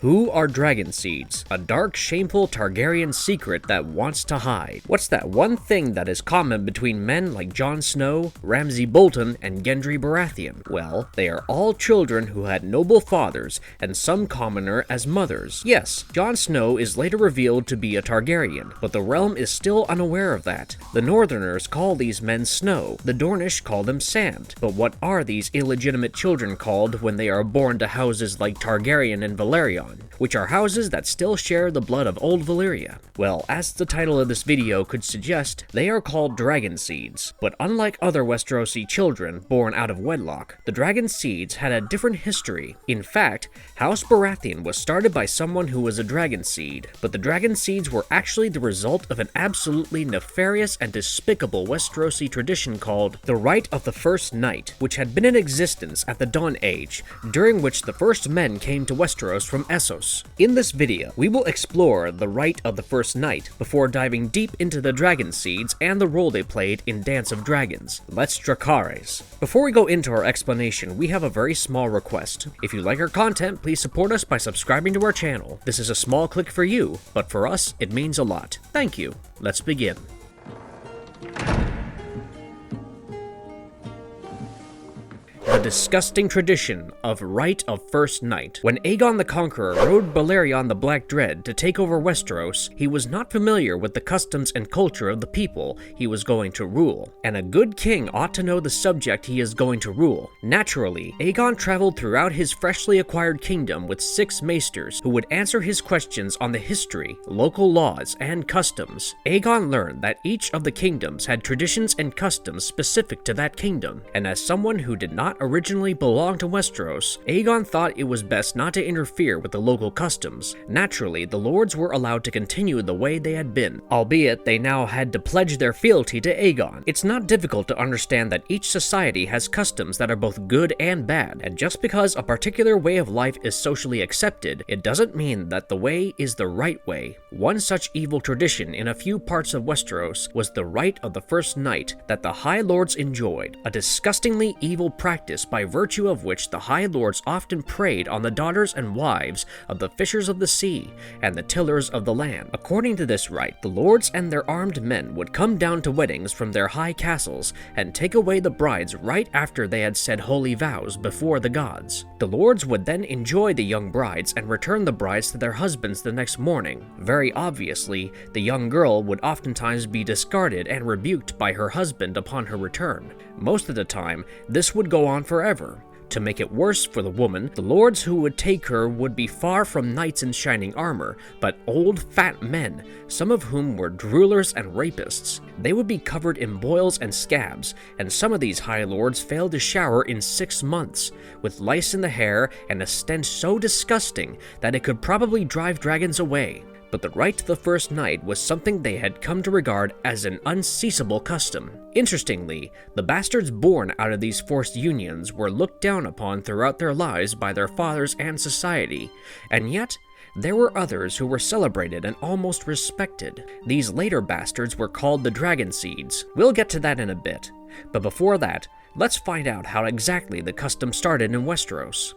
Who are dragon seeds? A dark, shameful Targaryen secret that wants to hide. What's that one thing that is common between men like Jon Snow, Ramsay Bolton, and Gendry Baratheon? Well, they are all children who had noble fathers, and some commoner as mothers. Yes, Jon Snow is later revealed to be a Targaryen, but the realm is still unaware of that. The Northerners call these men Snow, the Dornish call them Sand. But what are these illegitimate children called when they are born to houses like Targaryen and Valerion, which are houses that still share the blood of old Valyria? Well, as the title of this video could suggest, they are called dragon seeds. But unlike other Westerosi children born out of wedlock, the dragon seeds had a different history. In fact, House Baratheon was started by someone who was a dragon seed, but the dragon seeds were actually the result of an absolutely nefarious and despicable Westerosi tradition called the Rite of the First Night, which had been in existence at the Dawn Age, during which the first men came to Westeros from Essos. In this video, we will explore the Rite of the First Night before diving deep into the dragon seeds and the role they played in Dance of Dragons. Let's Dracarys. Before we go into our explanation, we have a very small request. If you like our content, please support us by subscribing to our channel. This is a small click for you, but for us, it means a lot. Thank you. Let's begin. The disgusting tradition of Rite of First Night. When Aegon the Conqueror rode Balerion the Black Dread to take over Westeros, he was not familiar with the customs and culture of the people he was going to rule, and a good king ought to know the subject he is going to rule. Naturally, Aegon traveled throughout his freshly acquired kingdom with 6 maesters who would answer his questions on the history, local laws, and customs. Aegon learned that each of the kingdoms had traditions and customs specific to that kingdom, and as someone who did not originally belonged to Westeros, Aegon thought it was best not to interfere with the local customs. Naturally, the lords were allowed to continue the way they had been, albeit they now had to pledge their fealty to Aegon. It's not difficult to understand that each society has customs that are both good and bad, and just because a particular way of life is socially accepted, it doesn't mean that the way is the right way. One such evil tradition in a few parts of Westeros was the Rite of the First Night that the High Lords enjoyed, a disgustingly evil practice by virtue of which the High Lords often preyed on the daughters and wives of the fishers of the sea and the tillers of the land. According to this rite, the lords and their armed men would come down to weddings from their high castles and take away the brides right after they had said holy vows before the gods. The lords would then enjoy the young brides and return the brides to their husbands the next morning. Very obviously, the young girl would oftentimes be discarded and rebuked by her husband upon her return. Most of the time, this would go on forever. To make it worse for the woman, the lords who would take her would be far from knights in shining armor, but old fat men, some of whom were droolers and rapists. They would be covered in boils and scabs, and some of these high lords failed to shower in 6 months, with lice in the hair and a stench so disgusting that it could probably drive dragons away. But the Rite of the First Night was something they had come to regard as an unceasable custom. Interestingly, the bastards born out of these forced unions were looked down upon throughout their lives by their fathers and society, and yet there were others who were celebrated and almost respected. These later bastards were called the Dragon Seeds. We'll get to that in a bit, but before that, let's find out how exactly the custom started in Westeros.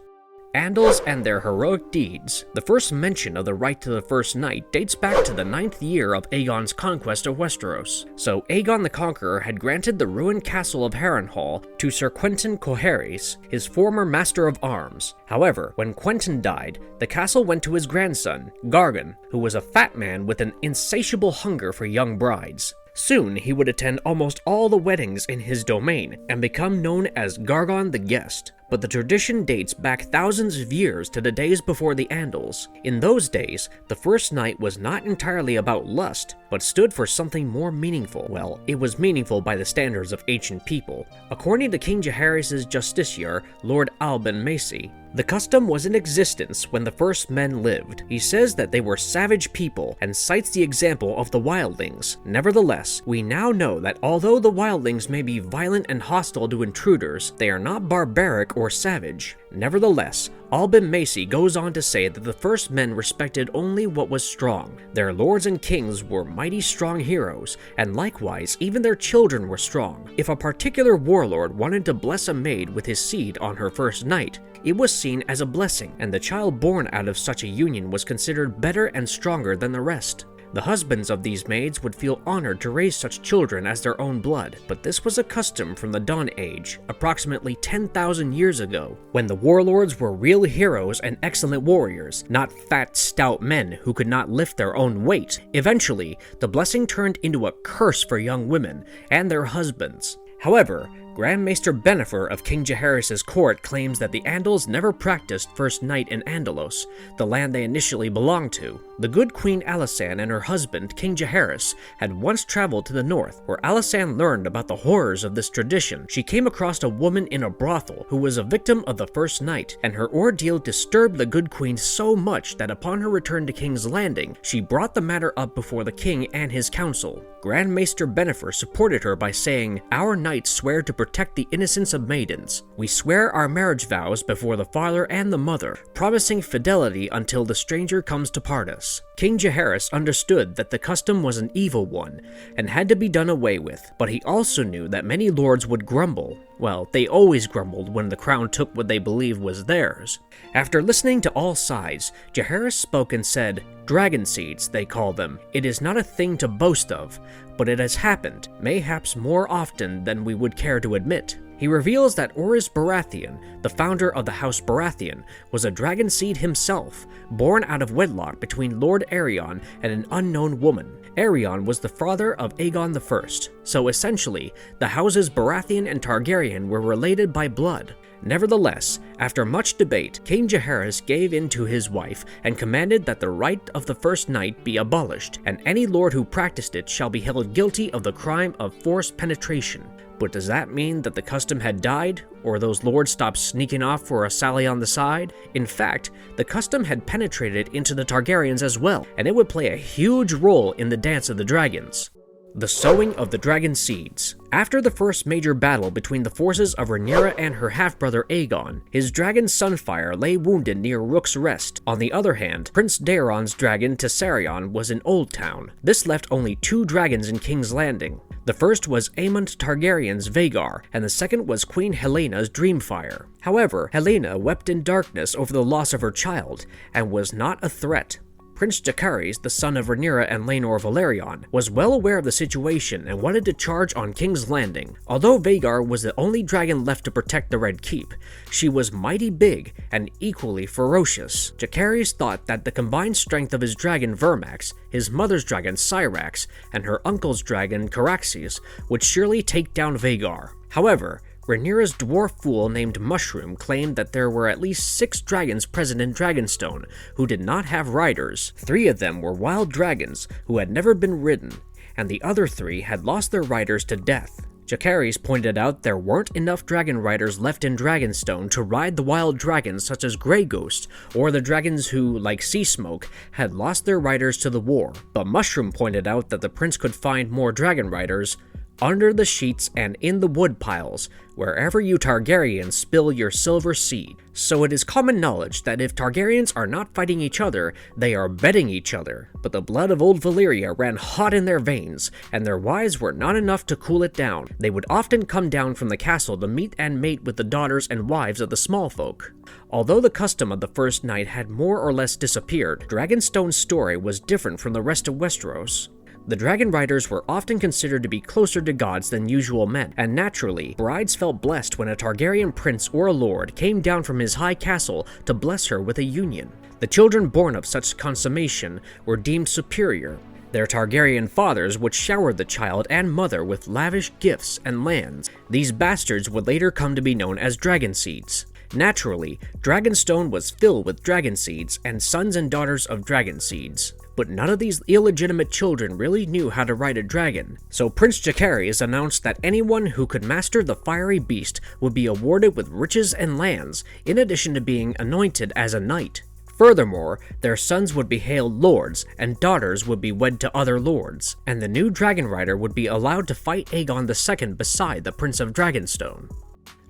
Andals and their heroic deeds. The first mention of the Rite to the First Night dates back to the 9th year of Aegon's conquest of Westeros. So Aegon the Conqueror had granted the ruined castle of Harrenhal to Sir Quentyn Cohaeres, his former master of arms. However, when Quentyn died, the castle went to his grandson, Gargon, who was a fat man with an insatiable hunger for young brides. Soon, he would attend almost all the weddings in his domain and become known as Gargon the Guest. But the tradition dates back thousands of years to the days before the Andals. In those days, the first night was not entirely about lust, but stood for something more meaningful. Well, it was meaningful by the standards of ancient people. According to King Jaehaerys' justiciar, Lord Alban Macy, the custom was in existence when the first men lived. He says that they were savage people and cites the example of the wildlings. Nevertheless, we now know that although the wildlings may be violent and hostile to intruders, they are not barbaric or savage. Nevertheless, Alban Macy goes on to say that the first men respected only what was strong. Their lords and kings were mighty strong heroes, and likewise even their children were strong. If a particular warlord wanted to bless a maid with his seed on her first night, it was seen as a blessing, and the child born out of such a union was considered better and stronger than the rest. The husbands of these maids would feel honored to raise such children as their own blood, but this was a custom from the Dawn Age, approximately 10,000 years ago, when the warlords were real heroes and excellent warriors, not fat, stout men who could not lift their own weight. Eventually, the blessing turned into a curse for young women and their husbands. However, Grand Maester Bennifer of King Jaehaerys' court claims that the Andals never practiced First Night in Andalos, the land they initially belonged to. The good Queen Alysanne and her husband, King Jaehaerys, had once traveled to the north, where Alysanne learned about the horrors of this tradition. She came across a woman in a brothel who was a victim of the First Night, and her ordeal disturbed the good queen so much that upon her return to King's Landing, she brought the matter up before the king and his council. Grand Maester Bennifer supported her by saying, "Our knights swear to protect the innocence of maidens. We swear our marriage vows before the father and the mother, promising fidelity until the stranger comes to part us." King Jaehaerys understood that the custom was an evil one and had to be done away with, but he also knew that many lords would grumble. Well, they always grumbled when the crown took what they believed was theirs. After listening to all sides, Jaehaerys spoke and said, "Dragon seeds, they call them. It is not a thing to boast of, but it has happened, mayhaps more often than we would care to admit." He reveals that Orys Baratheon, the founder of the House Baratheon, was a dragon seed himself, born out of wedlock between Lord Aerion and an unknown woman. Aerion was the father of Aegon I, so essentially, the houses Baratheon and Targaryen were related by blood. Nevertheless, after much debate, King Jaehaerys gave in to his wife and commanded that the rite of the First Night be abolished, and any lord who practiced it shall be held guilty of the crime of forced penetration. But does that mean that the custom had died, or those lords stopped sneaking off for a sally on the side? In fact, the custom had penetrated into the Targaryens as well, and it would play a huge role in the Dance of the Dragons. The sowing of the dragon seeds. After the first major battle between the forces of Rhaenyra and her half-brother Aegon, his dragon Sunfire lay wounded near Rook's Rest. On the other hand, Prince Daeron's dragon Tessarion was in Old Town. This left only 2 dragons in King's Landing. The first was Aemond Targaryen's Vhagar, and the second was Queen Helena's Dreamfire. However, Helena wept in darkness over the loss of her child, and was not a threat. Prince Dracarys, the son of Rhaenyra and Laenor Velaryon, was well aware of the situation and wanted to charge on King's Landing. Although Vhagar was the only dragon left to protect the Red Keep, she was mighty big and equally ferocious. Dracarys thought that the combined strength of his dragon Vermax, his mother's dragon Syrax, and her uncle's dragon Caraxes would surely take down Vhagar. However, Rhaenyra's dwarf fool named Mushroom claimed that there were at least 6 dragons present in Dragonstone who did not have riders. 3 of them were wild dragons who had never been ridden, and the other 3 had lost their riders to death. Dracarys pointed out there weren't enough dragon riders left in Dragonstone to ride the wild dragons such as Grey Ghost, or the dragons who, like Sea Smoke, had lost their riders to the war. But Mushroom pointed out that the prince could find more dragon riders under the sheets and in the wood piles, wherever you Targaryens spill your silver seed. So it is common knowledge that if Targaryens are not fighting each other, they are bedding each other. But the blood of old Valyria ran hot in their veins, and their wives were not enough to cool it down. They would often come down from the castle to meet and mate with the daughters and wives of the small folk. Although the custom of the First Night had more or less disappeared, Dragonstone's story was different from the rest of Westeros. The dragon riders were often considered to be closer to gods than usual men, and naturally, brides felt blessed when a Targaryen prince or a lord came down from his high castle to bless her with a union. The children born of such consummation were deemed superior. Their Targaryen fathers would shower the child and mother with lavish gifts and lands. These bastards would later come to be known as dragon seeds. Naturally, Dragonstone was filled with dragon seeds and sons and daughters of dragon seeds. But none of these illegitimate children really knew how to ride a dragon, so Prince Dracarys announced that anyone who could master the fiery beast would be awarded with riches and lands, in addition to being anointed as a knight. Furthermore, their sons would be hailed lords, and daughters would be wed to other lords, and the new dragon rider would be allowed to fight Aegon II beside the Prince of Dragonstone.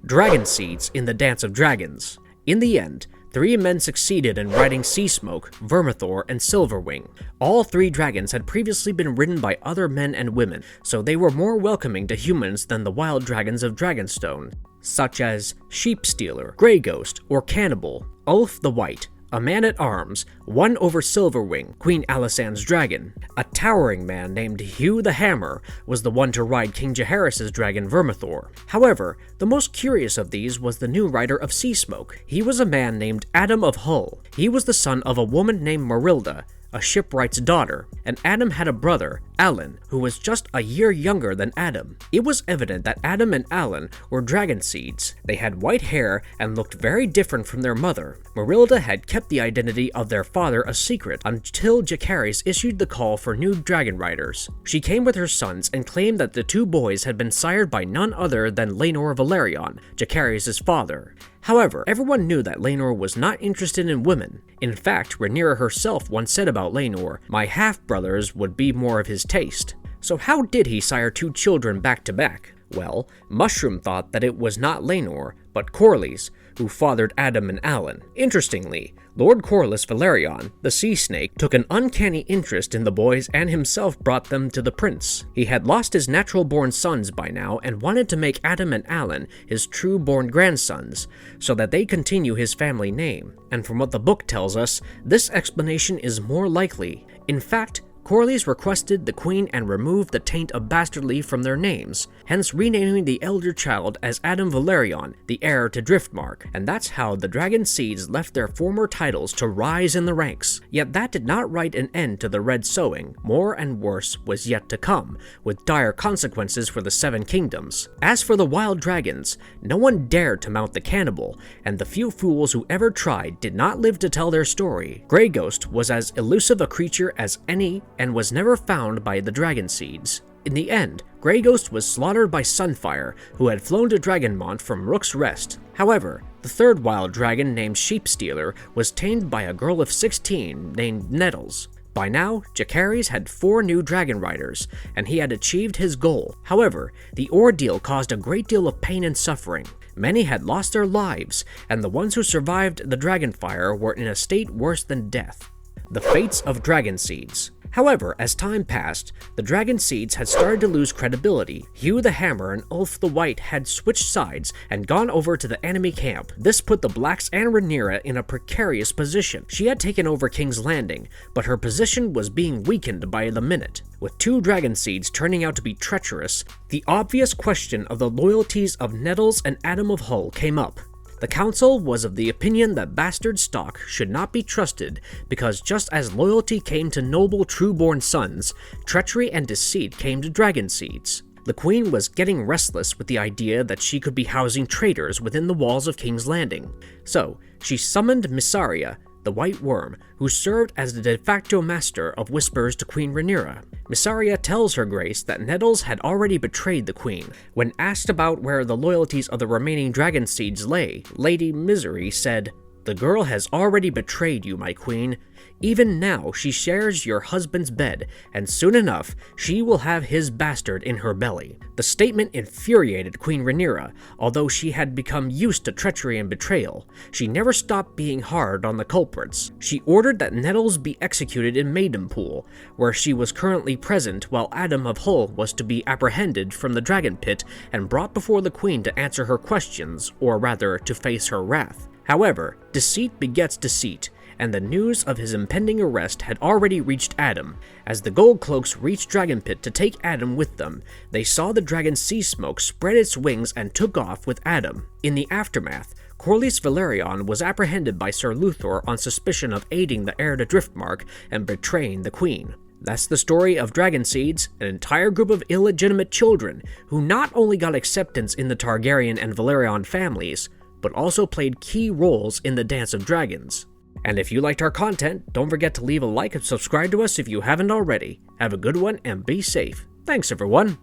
Dragon seeds in the Dance of Dragons. In the end, 3 men succeeded in riding Sea Smoke, Vermithor, and Silverwing. All 3 dragons had previously been ridden by other men and women, so they were more welcoming to humans than the wild dragons of Dragonstone. such as Sheep Stealer, Grey Ghost, or Cannibal, Ulf the White, a man-at-arms, won over Silverwing, Queen Alysanne's dragon. A towering man named Hugh the Hammer was the one to ride King Jaehaerys' dragon Vermithor. However, the most curious of these was the new rider of Sea Smoke. He was a man named Adam of Hull. He was the son of a woman named Marilda, a shipwright's daughter, and Adam had a brother, Alan, who was just a year younger than Adam. It was evident that Adam and Alan were dragon seeds. They had white hair and looked very different from their mother. Marilda had kept the identity of their father a secret until Jaehaerys issued the call for new dragon riders. She came with her sons and claimed that the two boys had been sired by none other than Laenor Velaryon, Jaehaerys' father. However, everyone knew that Laenor was not interested in women. In fact, Rhaenyra herself once said about Laenor, "My half-brothers would be more of his taste." So how did he sire two children back to back? Well, Mushroom thought that it was not Laenor, but Corlys, who fathered Adam and Alan. Interestingly, Lord Corlys Velaryon, the sea snake, took an uncanny interest in the boys and himself brought them to the prince. He had lost his natural-born sons by now and wanted to make Adam and Alan his true-born grandsons, so that they continue his family name. And from what the book tells us, this explanation is more likely. In fact, Corlys requested the queen and removed the taint of bastardly from their names, hence renaming the elder child as Adam Velaryon, the heir to Driftmark, and that's how the dragon seeds left their former titles to rise in the ranks. Yet that did not write an end to the red sowing. More and worse was yet to come, with dire consequences for the Seven Kingdoms. As for the wild dragons, no one dared to mount the cannibal, and the few fools who ever tried did not live to tell their story. Grey Ghost was as elusive a creature as any and was never found by the dragon seeds. In the end, Grey Ghost was slaughtered by Sunfire, who had flown to Dragonmont from Rook's Rest. However, the third wild dragon named Sheep Stealer was tamed by a girl of 16 named Nettles. By now, Jaehaerys had 4 new dragon riders, and he had achieved his goal. However, the ordeal caused a great deal of pain and suffering. Many had lost their lives, and the ones who survived the dragonfire were in a state worse than death. The fates of dragon seeds. However, as time passed, the dragon seeds had started to lose credibility. Hugh the Hammer and Ulf the White had switched sides and gone over to the enemy camp. This put the Blacks and Rhaenyra in a precarious position. She had taken over King's Landing, but her position was being weakened by the minute. With 2 dragon seeds turning out to be treacherous, the obvious question of the loyalties of Nettles and Adam of Hull came up. The council was of the opinion that bastard stock should not be trusted because just as loyalty came to noble true-born sons, treachery and deceit came to dragon seeds. The queen was getting restless with the idea that she could be housing traitors within the walls of King's Landing. So, she summoned Mysaria, the White Worm, who served as the de facto master of whispers to Queen Rhaenyra. Mysaria tells her grace that Nettles had already betrayed the queen. When asked about where the loyalties of the remaining dragon seeds lay, Lady Misery said, "The girl has already betrayed you, my queen. Even now she shares your husband's bed, and soon enough she will have his bastard in her belly." The statement infuriated Queen Rhaenyra. Although she had become used to treachery and betrayal, she never stopped being hard on the culprits. She ordered that Nettles be executed in Maidenpool, where she was currently present, while Adam of Hull was to be apprehended from the dragon pit and brought before the queen to answer her questions, or rather, to face her wrath. However, deceit begets deceit, and the news of his impending arrest had already reached Adam. As the Gold Cloaks reached Dragon Pit to take Adam with them, they saw the dragon Sea Smoke spread its wings and took off with Adam. In the aftermath, Corlys Velaryon was apprehended by Sir Luthor on suspicion of aiding the heir to Driftmark and betraying the queen. That's the story of dragon seeds, an entire group of illegitimate children who not only got acceptance in the Targaryen and Velaryon families, but also played key roles in the Dance of Dragons. And if you liked our content, don't forget to leave a like and subscribe to us if you haven't already. Have a good one and be safe. Thanks everyone!